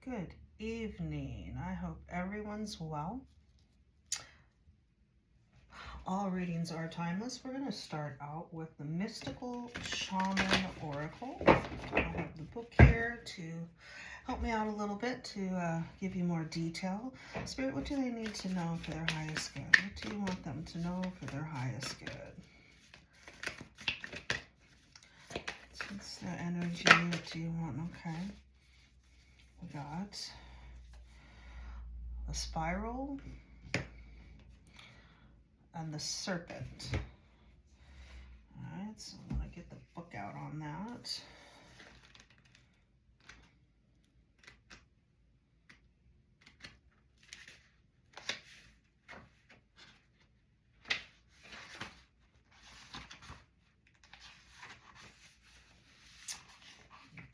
Good evening. I hope everyone's well. All readings are timeless. We're going to start out with the Mystical Shaman Oracle. I have the book here to help me out a little bit to give you more detail. Spirit, what do they need to know for their highest good? What do you want them to know for their highest good? What's the energy? What do you want? Okay. We got a spiral and the serpent. All right, so I'm going to get the book out on that.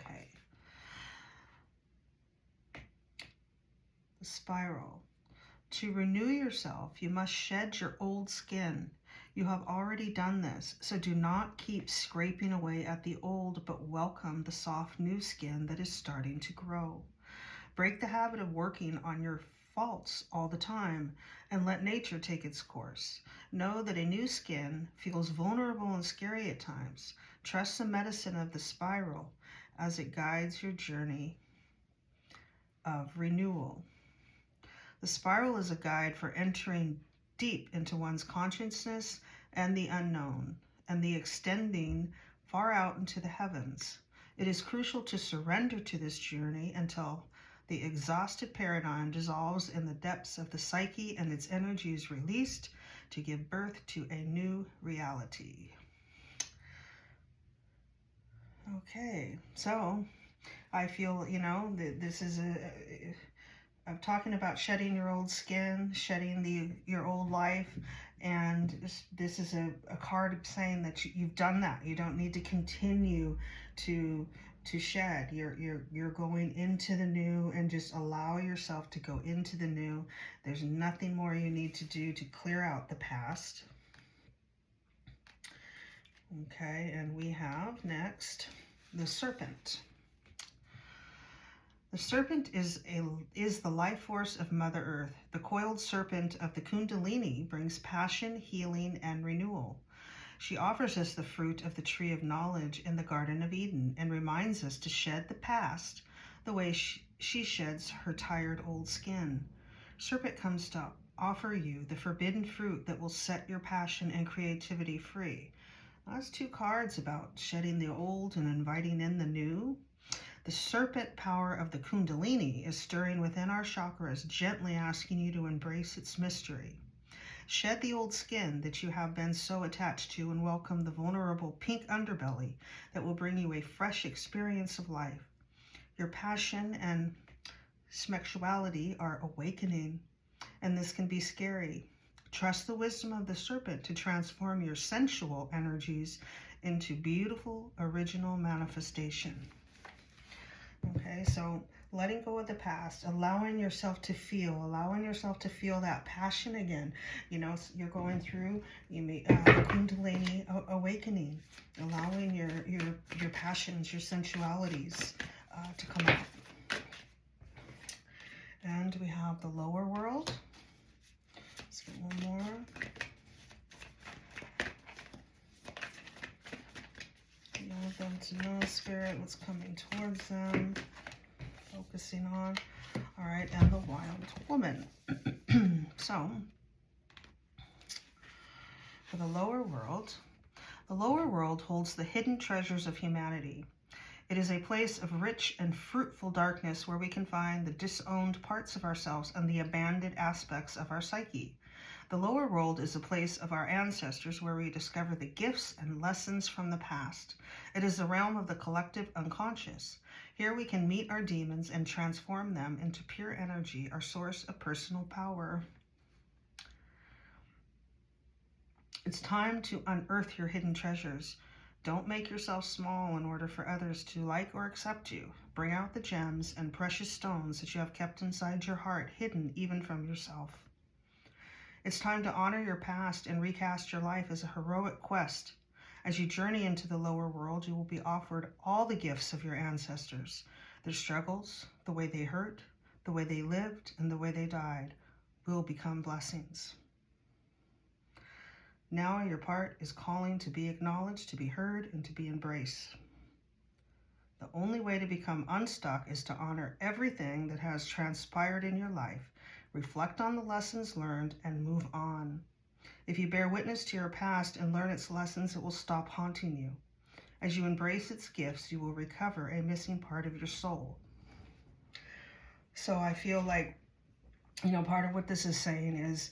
Okay. The spiral. To renew yourself, you must shed your old skin. You have already done this, so do not keep scraping away at the old, but welcome the soft new skin that is starting to grow. Break the habit of working on your faults all the time and let nature take its course. Know that a new skin feels vulnerable and scary at times. Trust the medicine of the spiral as it guides your journey of renewal. The spiral is a guide for entering deep into one's consciousness and the unknown, and the extending far out into the heavens. It is crucial to surrender to this journey until the exhausted paradigm dissolves in the depths of the psyche and its energy is released to give birth to a new reality. Okay, so I feel, this is I'm talking about shedding your old skin, shedding your old life, and this is a card saying that you've done that. You don't need to continue to shed. You're going into the new, and just allow yourself to go into the new. There's nothing more you need to do to clear out the past. Okay, and we have next the serpent. The serpent is the life force of Mother Earth. The coiled serpent of the Kundalini brings passion, healing, and renewal. She offers us the fruit of the tree of knowledge in the Garden of Eden and reminds us to shed the past the way she sheds her tired old skin. Serpent comes to offer you the forbidden fruit that will set your passion and creativity free. That's two cards about shedding the old and inviting in the new. The serpent power of the Kundalini is stirring within our chakras, gently asking you to embrace its mystery. Shed the old skin that you have been so attached to and welcome the vulnerable pink underbelly that will bring you a fresh experience of life. Your passion and sexuality are awakening, and this can be scary. Trust the wisdom of the serpent to transform your sensual energies into beautiful, original manifestation. Okay, so letting go of the past, allowing yourself to feel that passion again. You're going through Kundalini Awakening, allowing your passions, your sensualities to come out. And we have the lower world. Let's get one more. You want them to know, Spirit, what's coming towards them, focusing on. All right, and the wild woman. So, for the lower world holds the hidden treasures of humanity. It is a place of rich and fruitful darkness where we can find the disowned parts of ourselves and the abandoned aspects of our psyche. The lower world is a place of our ancestors where we discover the gifts and lessons from the past. It is the realm of the collective unconscious. Here we can meet our demons and transform them into pure energy, our source of personal power. It's time to unearth your hidden treasures. Don't make yourself small in order for others to like or accept you. Bring out the gems and precious stones that you have kept inside your heart, hidden even from yourself. It's time to honor your past and recast your life as a heroic quest. As you journey into the lower world, you will be offered all the gifts of your ancestors. Their struggles, the way they hurt, the way they lived, and the way they died will become blessings. Now your part is calling to be acknowledged, to be heard, and to be embraced. The only way to become unstuck is to honor everything that has transpired in your life, reflect on the lessons learned, and move on. If you bear witness to your past and learn its lessons, it will stop haunting you. As you embrace its gifts, you will recover a missing part of your soul. So I feel like, part of what this is saying is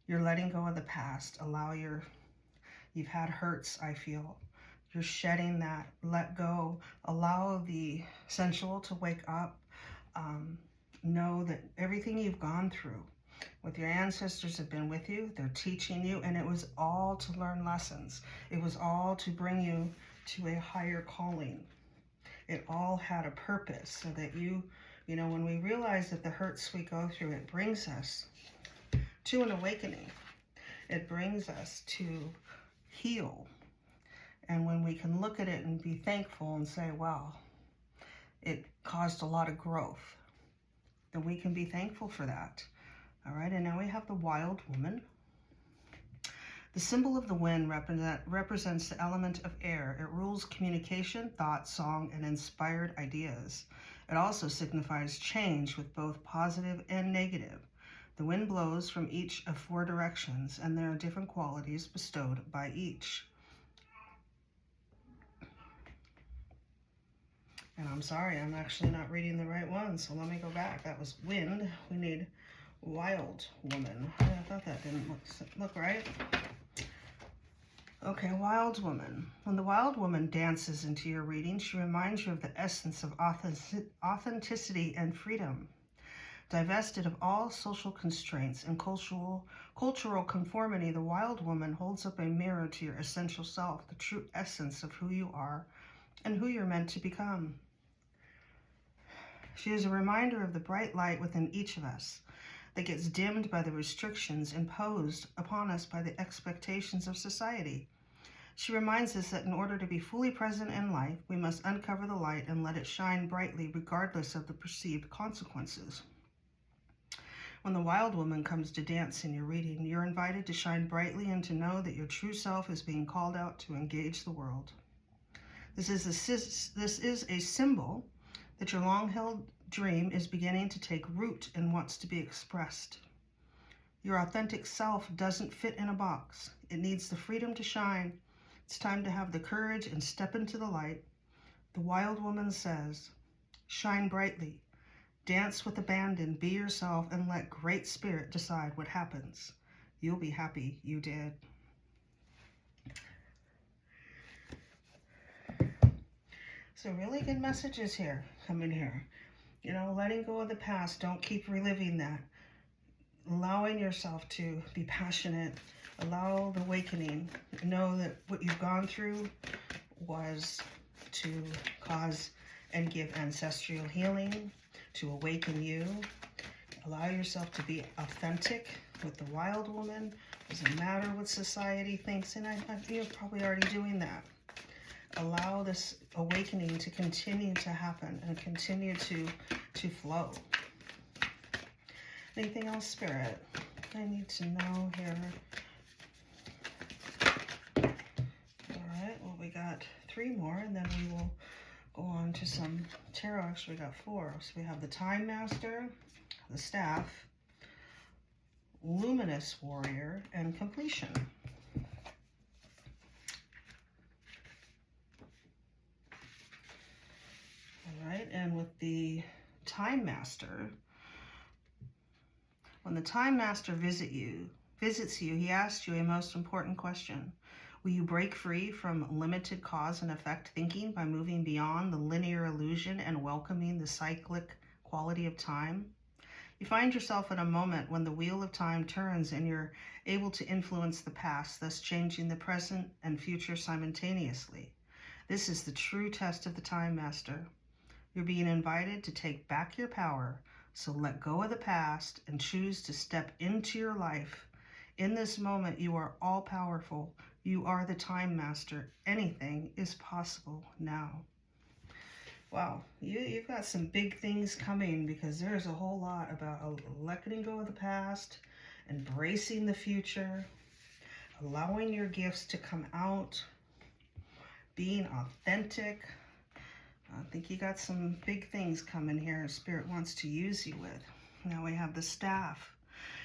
you're letting go of the past. You've had hurts, I feel. You're shedding that, let go, allow the sensual to wake up. Know that everything you've gone through with your ancestors have been with you. They're teaching you, and it was all to learn lessons. It was all to bring you to a higher calling. It all had a purpose so that when we realize that the hurts we go through, it brings us to an awakening. It brings us to heal. And when we can look at it and be thankful and say, wow, it caused a lot of growth, then we can be thankful for that. All right, and now we have the wild woman. The symbol of the wind represents the element of air. It rules communication, thought, song, and inspired ideas. It also signifies change with both positive and negative. The wind blows from each of 4 directions, and there are different qualities bestowed by each. And I'm sorry, I'm actually not reading the right one, so let me go back. That was wind. We need wild woman. I thought that didn't look right. Okay, wild woman. When the wild woman dances into your reading, she reminds you of the essence of authenticity and freedom. Divested of all social constraints and cultural conformity, the wild woman holds up a mirror to your essential self, the true essence of who you are and who you're meant to become. She is a reminder of the bright light within each of us that gets dimmed by the restrictions imposed upon us by the expectations of society. She reminds us that in order to be fully present in life, we must uncover the light and let it shine brightly regardless of the perceived consequences. When the wild woman comes to dance in your reading, you're invited to shine brightly and to know that your true self is being called out to engage the world. This is a symbol that your long-held dream is beginning to take root and wants to be expressed. Your authentic self doesn't fit in a box. It needs the freedom to shine. It's time to have the courage and step into the light. The wild woman says, shine brightly, dance with abandon, be yourself, and let Great Spirit decide what happens. You'll be happy you did. So really good messages here, coming here. Letting go of the past. Don't keep reliving that. Allowing yourself to be passionate. Allow the awakening. Know that what you've gone through was to cause and give ancestral healing, to awaken you. Allow yourself to be authentic with the wild woman. Doesn't matter what society thinks, and you're probably already doing that. Allow this awakening to continue to happen and continue to flow. Anything else, Spirit? I need to know here. All right, well, we got 3 more, and then we will go on to some tarot. Actually, we got 4. So we have the Time Master, the Staff, Luminous Warrior, and Completion. All right, and with the Time Master, when the Time Master visits you, he asks you a most important question. Will you break free from limited cause and effect thinking by moving beyond the linear illusion and welcoming the cyclic quality of time? You find yourself in a moment when the wheel of time turns and you're able to influence the past, thus changing the present and future simultaneously. This is the true test of the Time Master. You're being invited to take back your power, so let go of the past and choose to step into your life. In this moment, you are all powerful. You are the Time Master. Anything is possible now. Wow, you've got some big things coming, because there's a whole lot about letting go of the past, embracing the future, allowing your gifts to come out, being authentic. I think you got some big things coming here Spirit wants to use you with. Now we have the staff.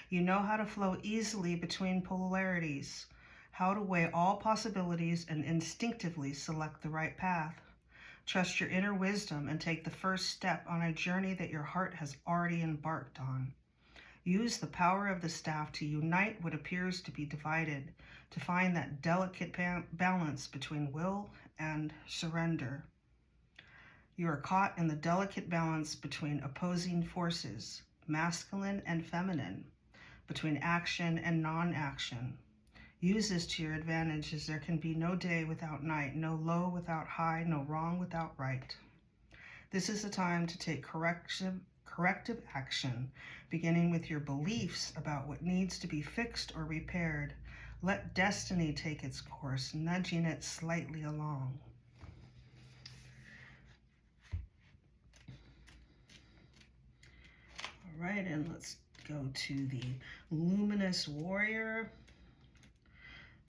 You know how to flow easily between polarities, how to weigh all possibilities and instinctively select the right path. Trust your inner wisdom and take the first step on a journey that your heart has already embarked on. Use the power of the staff to unite what appears to be divided, to find that delicate balance between will and surrender. You are caught in the delicate balance between opposing forces, masculine and feminine, between action and non-action. Use this to your advantage, as there can be no day without night, no low without high, no wrong without right. This is the time to take corrective action, beginning with your beliefs about what needs to be fixed or repaired. Let destiny take its course, nudging it slightly along. All right, and let's go to the Luminous Warrior.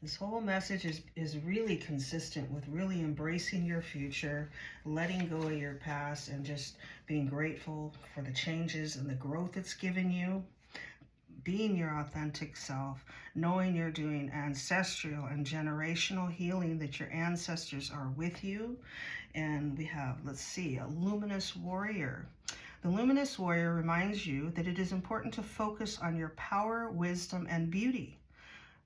This whole message is really consistent with really embracing your future, letting go of your past, and just being grateful for the changes and the growth it's given you. Being your authentic self, knowing you're doing ancestral and generational healing, that your ancestors are with you. And we have, let's see, a Luminous Warrior. The Luminous Warrior reminds you that it is important to focus on your power, wisdom, and beauty.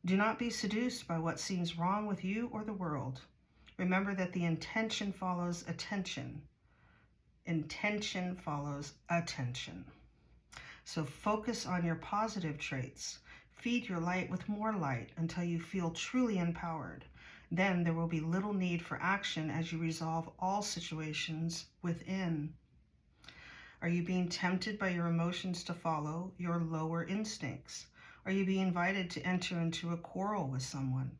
Do not be seduced by what seems wrong with you or the world. Remember that the intention follows attention. Intention follows attention. So focus on your positive traits. Feed your light with more light until you feel truly empowered. Then there will be little need for action as you resolve all situations within. Are you being tempted by your emotions to follow your lower instincts? Are you being invited to enter into a quarrel with someone?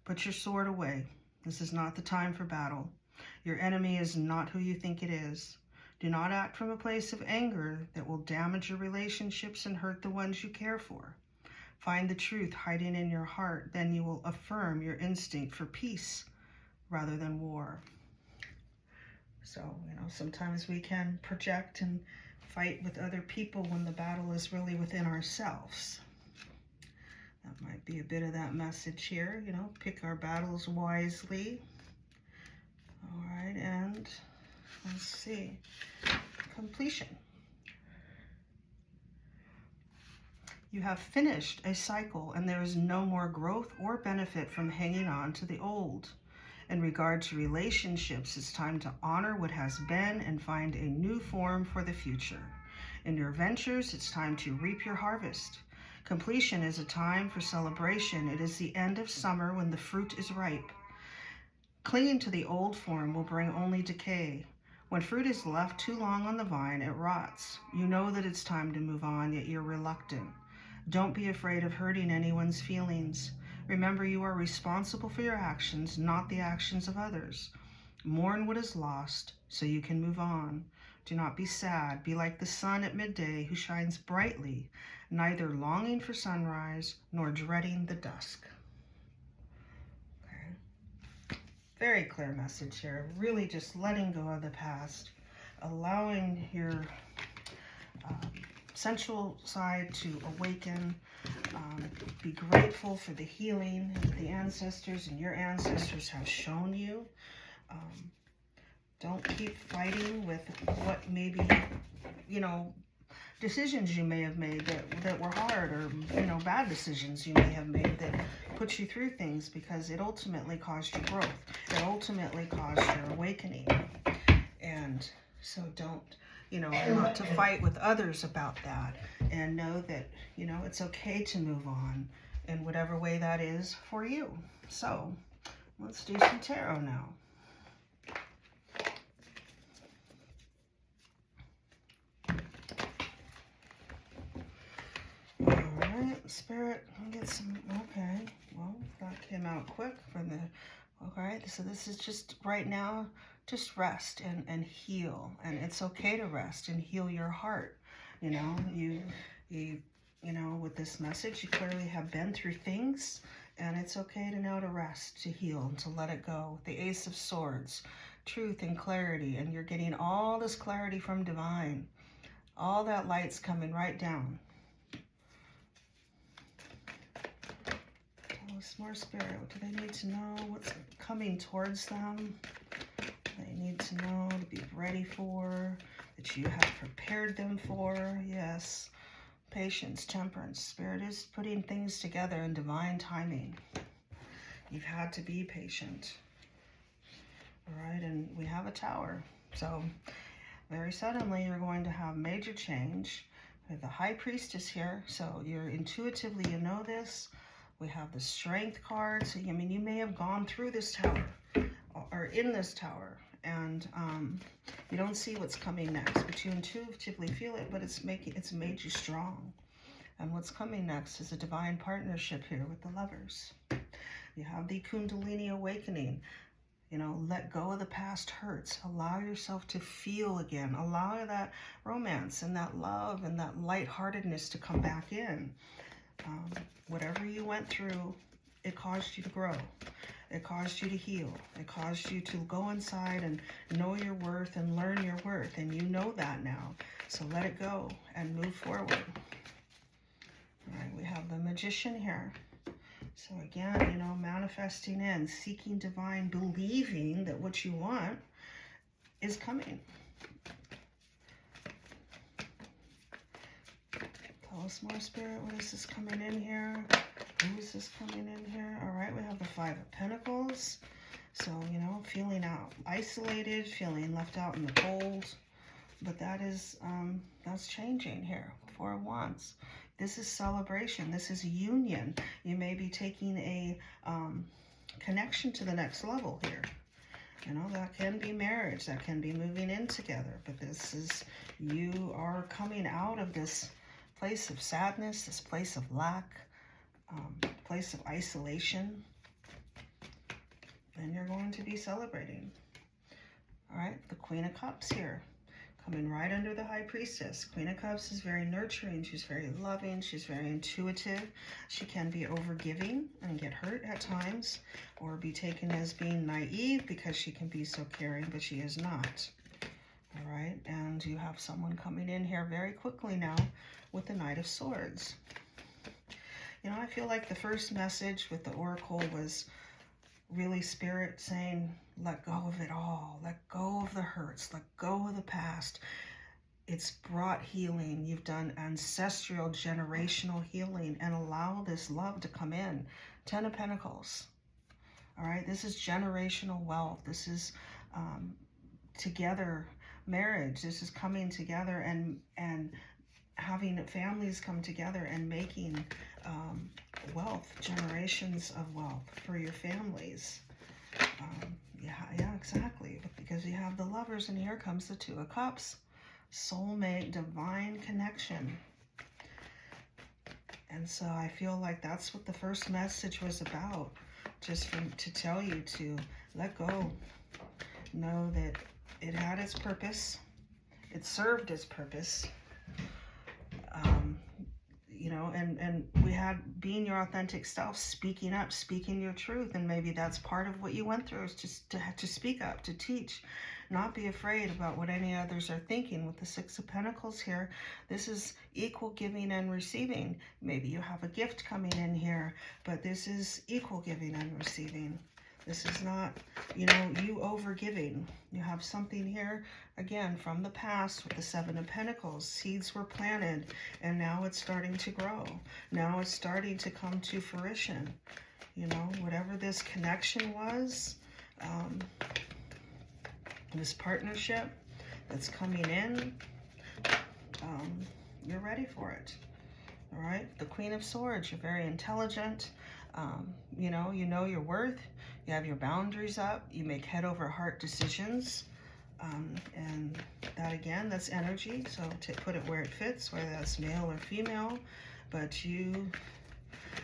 Put your sword away. This is not the time for battle. Your enemy is not who you think it is. Do not act from a place of anger that will damage your relationships and hurt the ones you care for. Find the truth hiding in your heart, then you will affirm your instinct for peace rather than war. So, sometimes we can project and fight with other people when the battle is really within ourselves. That might be a bit of that message here, pick our battles wisely. All right, and let's see, completion. You have finished a cycle, and there is no more growth or benefit from hanging on to the old. In regard to relationships, it's time to honor what has been and find a new form for the future. In your ventures, it's time to reap your harvest. Completion is a time for celebration. It is the end of summer when the fruit is ripe. Clinging to the old form will bring only decay. When fruit is left too long on the vine, it rots. You know that it's time to move on, yet you're reluctant. Don't be afraid of hurting anyone's feelings. Remember, you are responsible for your actions, not the actions of others. Mourn what is lost so you can move on. Do not be sad. Be like the sun at midday who shines brightly, neither longing for sunrise nor dreading the dusk. Okay. Very clear message here. Really just letting go of the past, allowing your sensual side to awaken. Be grateful for the healing that the ancestors and your ancestors have shown you. Don't keep fighting with what maybe, decisions you may have made that were hard, or, bad decisions you may have made that put you through things, because it ultimately caused you growth. It ultimately caused your awakening. And so don't, not to fight with others about that, and know that, it's okay to move on in whatever way that is for you. So let's do some tarot now. Alright, Spirit, I'll get some, okay, well, that came out quick for the All right, so this is just right now, just rest and heal. And it's okay to rest and heal your heart. You know, you know, with this message, you clearly have been through things, and it's okay to now to rest, to heal, and to let it go. The Ace of Swords, truth and clarity, and you're getting all this clarity from divine. All that light's coming right down. Tell us more, Spirit. What do they need to know? What's coming towards them? They need to know, to be ready for, that you have prepared them for. Yes. Patience, temperance. Spirit is putting things together in divine timing. You've had to be patient. All right, and we have a Tower. So very suddenly you're going to have major change. We have the High Priestess here, so you're intuitively, you know this. We have the Strength card. So, I mean, you may have gone through this Tower or in this Tower, and you don't see what's coming next, but you intuitively feel it, but it's made you strong. And what's coming next is a divine partnership here with the Lovers. You have the Kundalini Awakening. You know, let go of the past hurts. Allow yourself to feel again. Allow that romance and that love and that lightheartedness to come back in. Whatever you went through, it caused you to grow. It caused you to heal. It caused you to go inside and know your worth and learn your worth. And you know that now. So let it go and move forward. All right, we have the Magician here. So again, you know, manifesting in, seeking divine, believing that what you want is coming. Tell us more, Spirit. What is this coming in here? Who is this coming in here? All right, we have the Five of Pentacles. So, you know, feeling out isolated, feeling left out in the cold. But that is, that's changing here. Four of Wands. This is celebration. This is union. You may be taking a connection to the next level here. You know, that can be marriage. That can be moving in together. But this is, you are coming out of this place of sadness, this place of lack, place of isolation. And you're going to be celebrating. All right, the Queen of Cups here. Coming right under the High Priestess. Queen of Cups is very nurturing. She's very loving. She's very intuitive. She can be overgiving and get hurt at times, or be taken as being naive because she can be so caring, but she is not. All right, and you have someone coming in here very quickly now with the Knight of Swords. You know, I feel like the first message with the Oracle was really Spirit saying, let go of it all. Let go of the hurts. Let go of the past. It's brought healing. You've done ancestral, generational healing, and allow this love to come in. Ten of Pentacles. All right, this is generational wealth. This is together marriage. This is coming together and having families come together and making wealth, generations of wealth for your families. Yeah, exactly. Because you have the Lovers, and here comes the Two of Cups. Soulmate, divine connection. And so I feel like that's what the first message was about. Just to tell you to let go. Know that it had its purpose. It served its purpose. You know, and we had being your authentic self, speaking up, speaking your truth. And maybe that's part of what you went through, is just to speak up, to teach, not be afraid about what any others are thinking. With the Six of Pentacles here, this is equal giving and receiving. Maybe you have a gift coming in here, but this is equal giving and receiving. This is not, you know, you over giving. You have something here, again, from the past with the Seven of Pentacles. Seeds were planted, and now it's starting to grow. Now it's starting to come to fruition. You know, whatever this connection was, this partnership that's coming in, you're ready for it. All right, the Queen of Swords, you're very intelligent. You know your worth. You have your boundaries up. You make head over heart decisions. And that, again, that's energy. So to put it where it fits, whether that's male or female. But you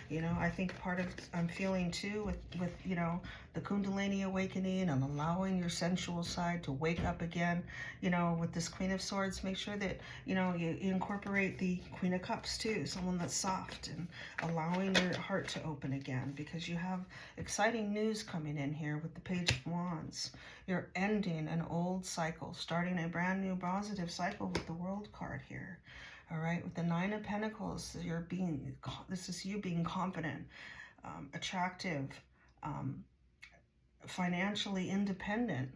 You know, I think part of I'm feeling too with you know, the Kundalini Awakening and allowing your sensual side to wake up again. You know, with this Queen of Swords, make sure that, you know, you incorporate the Queen of Cups too, someone that's soft, and allowing your heart to open again, because you have exciting news coming in here with the Page of Wands. You're ending an old cycle, starting a brand new positive cycle with the World card here. All right, with the Nine of Pentacles, this is you being confident, attractive, financially independent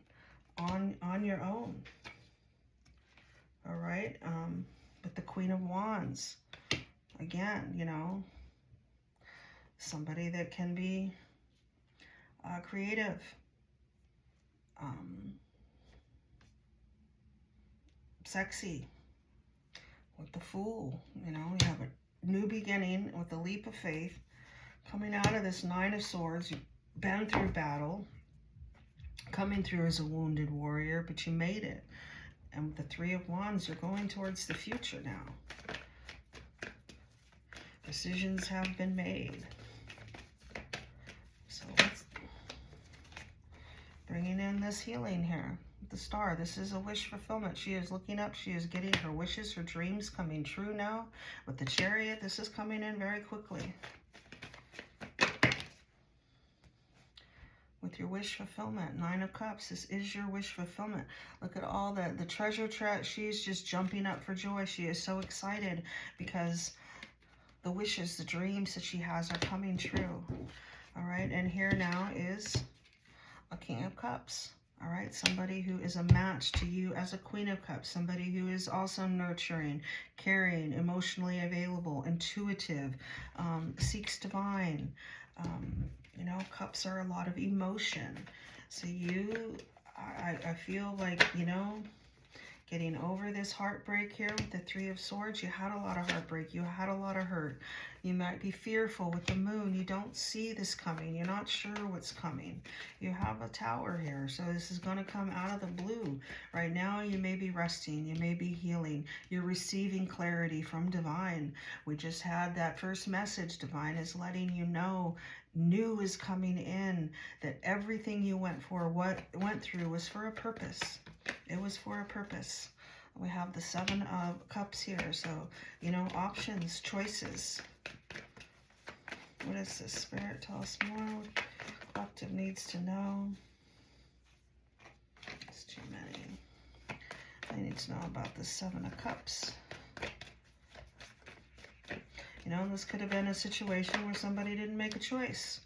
on your own. All right, with the Queen of Wands, again, you know, somebody that can be creative, sexy. With the Fool, you know, you have a new beginning with a leap of faith. Coming out of this Nine of Swords, you've been through battle, coming through as a wounded warrior, but you made it. And with the Three of Wands, you're going towards the future now. Decisions have been made. So let's bringing in this healing here. The Star, this is a wish fulfillment. She is looking up, she is getting her wishes, her dreams coming true now. With the Chariot, this is coming in very quickly. With your wish fulfillment, Nine of Cups, this is your wish fulfillment. Look at all the treasure trap. She's just jumping up for joy. She is so excited because the wishes, the dreams that she has are coming true. All right, and here now is a King of Cups. All right, somebody who is a match to you as a Queen of Cups, somebody who is also nurturing, caring, emotionally available, intuitive, seeks divine. You know, cups are a lot of emotion. So I feel like, you know, getting over this heartbreak here with the Three of Swords. You had a lot of heartbreak. You had a lot of hurt. You might be fearful with the Moon. You don't see this coming. You're not sure what's coming. You have a Tower here. So this is going to come out of the blue. Right now, you may be resting. You may be healing. You're receiving clarity from Divine. We just had that first message. Divine is letting you know new is coming in, that everything you went through was for a purpose. It was for a purpose. We have the Seven of Cups here. So, you know, options, choices. What is this? Spirit, tell us more. Collective needs to know. It's too many. They need to know about the Seven of Cups. You know, this could have been a situation where somebody didn't make a choice.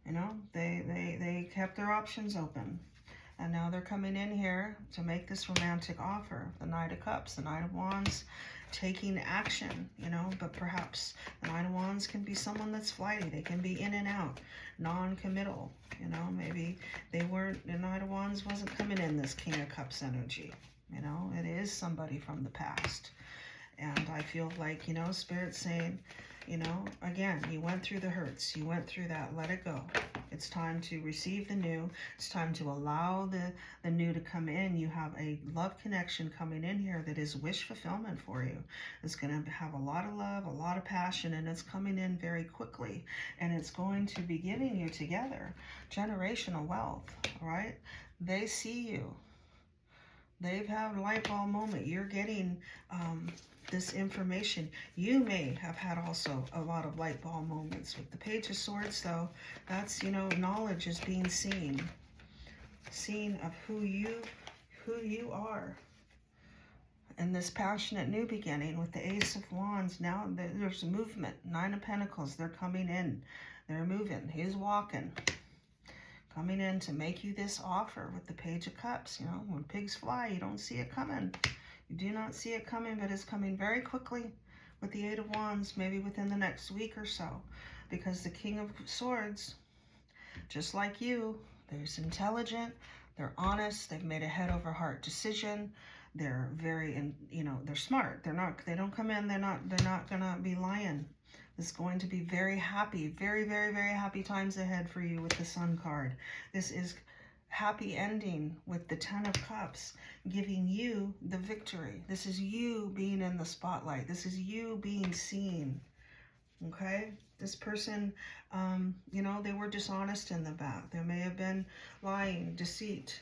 You know, they kept their options open. And now they're coming in here to make this romantic offer. The Knight of Cups, the Knight of Wands, taking action, you know, but perhaps the Knight of Wands can be someone that's flighty. They can be in and out, non-committal, you know, maybe they weren't, the Knight of Wands wasn't coming in this King of Cups energy, you know, it is somebody from the past. And I feel like, you know, Spirit's saying, you know, again, you went through the hurts. You went through that. Let it go. It's time to receive the new. It's time to allow the new to come in. You have a love connection coming in here that is wish fulfillment for you. It's going to have a lot of love, a lot of passion, and it's coming in very quickly. And it's going to be giving you together generational wealth, all right? They see you. They've had a light bulb moment. You're getting this information. You may have had also a lot of light bulb moments. With the Page of Swords, though, that's, you know, knowledge is being seen. Seen of who you are. And this passionate new beginning with the Ace of Wands. Now there's movement. Nine of Pentacles. They're coming in. They're moving. He's walking. Coming in to make you this offer with the Page of Cups. You know, when pigs fly, you don't see it coming. You do not see it coming, but it's coming very quickly with the Eight of Wands, maybe within the next week or so. Because the King of Swords, just like you, they're intelligent, they're honest, they've made a head over heart decision. They're very, you know, they're smart. They don't come in, they're not gonna be lying. It's going to be very happy, very, very, very happy times ahead for you with the Sun card. This is happy ending with the Ten of Cups, giving you the victory. This is you being in the spotlight. This is you being seen. Okay, this person, you know, they were dishonest in the back. There may have been lying, deceit,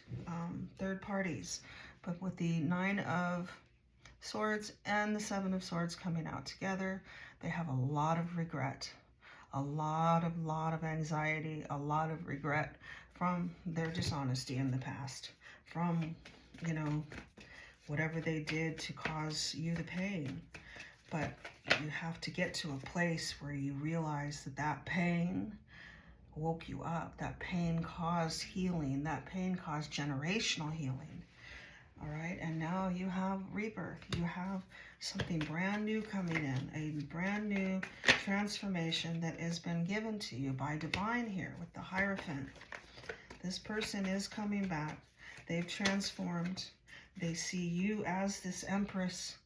third parties. But with the Nine of Swords and the Seven of Swords coming out together, they have a lot of regret, a lot of anxiety, a lot of regret from their dishonesty in the past, from, you know, whatever they did to cause you the pain. But you have to get to a place where you realize that that pain woke you up. That pain caused healing. That pain caused generational healing. All right. And now you have rebirth. You have something brand new coming in. A brand new transformation that has been given to you by divine here with the Hierophant. This person is coming back. They've transformed. They see you as this Empress.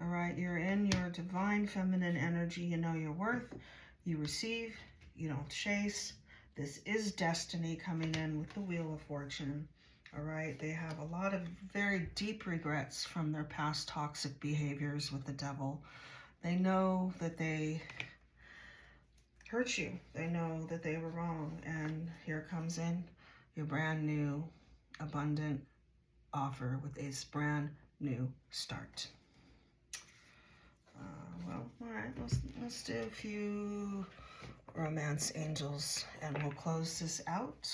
All right, you're in your divine feminine energy. You know your worth. You receive. You don't chase. This is destiny coming in with the Wheel of Fortune. All right, they have a lot of very deep regrets from their past toxic behaviors with the devil. They know that they hurt you. They know that they were wrong. And here comes in your brand new, abundant offer with a brand new start. Well, all right, let's do a few romance angels and we'll close this out.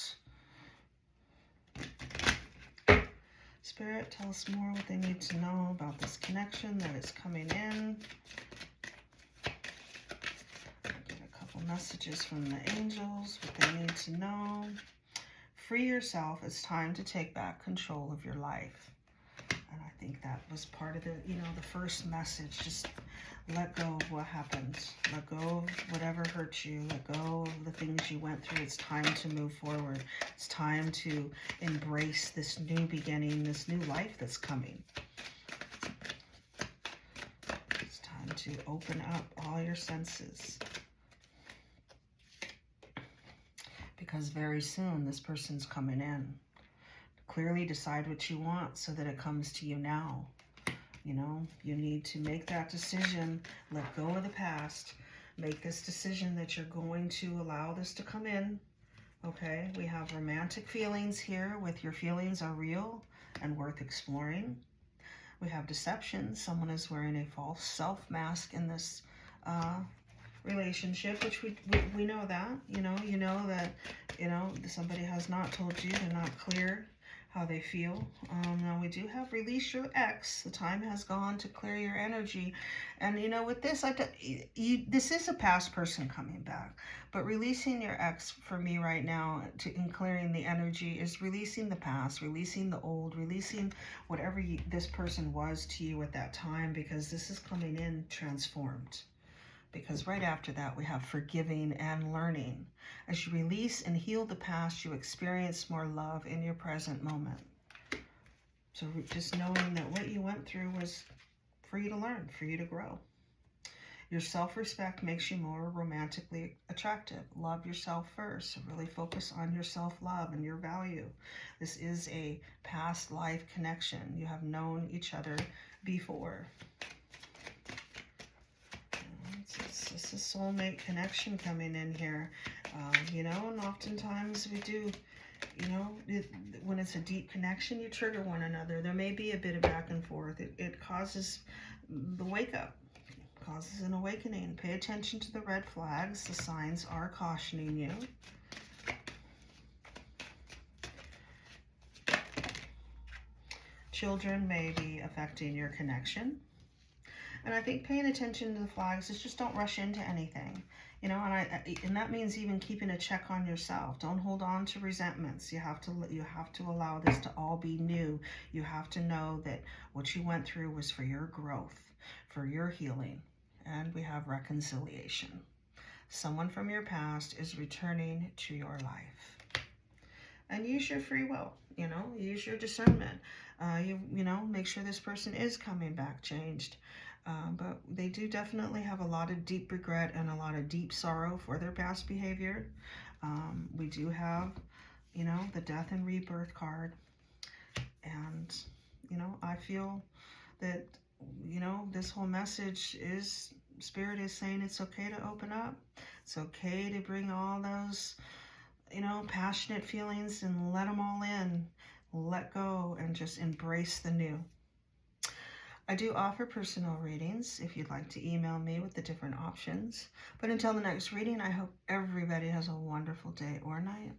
Spirit, tell us more what they need to know about this connection that is coming in. I'll get a couple messages from the angels, what they need to know. Free yourself. It's time to take back control of your life. And I think that was part of the, you know, the first message. Just let go of what happened. Let go of whatever hurt you. Let go of the things you went through. It's time to move forward. It's time to embrace this new beginning, this new life that's coming. It's time to open up all your senses. Because very soon this person's coming in. Clearly decide what you want so that it comes to you now. You know, you need to make that decision, let go of the past, make this decision that you're going to allow this to come in. Okay, we have romantic feelings here with your feelings are real and worth exploring. We have deception. Someone is wearing a false self mask in this relationship, which we know that, you know that, you know, somebody has not told you, they're not clear how they feel. Now we do have release your ex. The time has gone to clear your energy. And you know, with this, this is a past person coming back, but releasing your ex for me right now in clearing the energy is releasing the past, releasing the old, releasing whatever this person was to you at that time, because this is coming in transformed. Because right after that, we have forgiving and learning. As you release and heal the past, you experience more love in your present moment. So just knowing that what you went through was for you to learn, for you to grow. Your self-respect makes you more romantically attractive. Love yourself first. So really focus on your self-love and your value. This is a past life connection. You have known each other before. It's a soulmate connection coming in here, you know, and oftentimes we do, you know, when it's a deep connection, you trigger one another. There may be a bit of back and forth. It causes the wake up, causes an awakening. Pay attention to the red flags. The signs are cautioning you. Children may be affecting your connection. And I think paying attention to the flags is just don't rush into anything, you know, and that means even keeping a check on yourself. Don't hold on to resentments. You have to allow this to all be new. You have to know that what you went through was for your growth, for your healing. And we have reconciliation. Someone from your past is returning to your life. And use your free will, you know, use your discernment. You know, make sure this person is coming back changed. But they do definitely have a lot of deep regret and a lot of deep sorrow for their past behavior. We do have, you know, the death and rebirth card. And, you know, I feel that, you know, this whole message is Spirit is saying it's okay to open up. It's okay to bring all those, passionate feelings and let them all in. Let go and just embrace the new. I do offer personal readings if you'd like to email me with the different options. But until the next reading, I hope everybody has a wonderful day or night.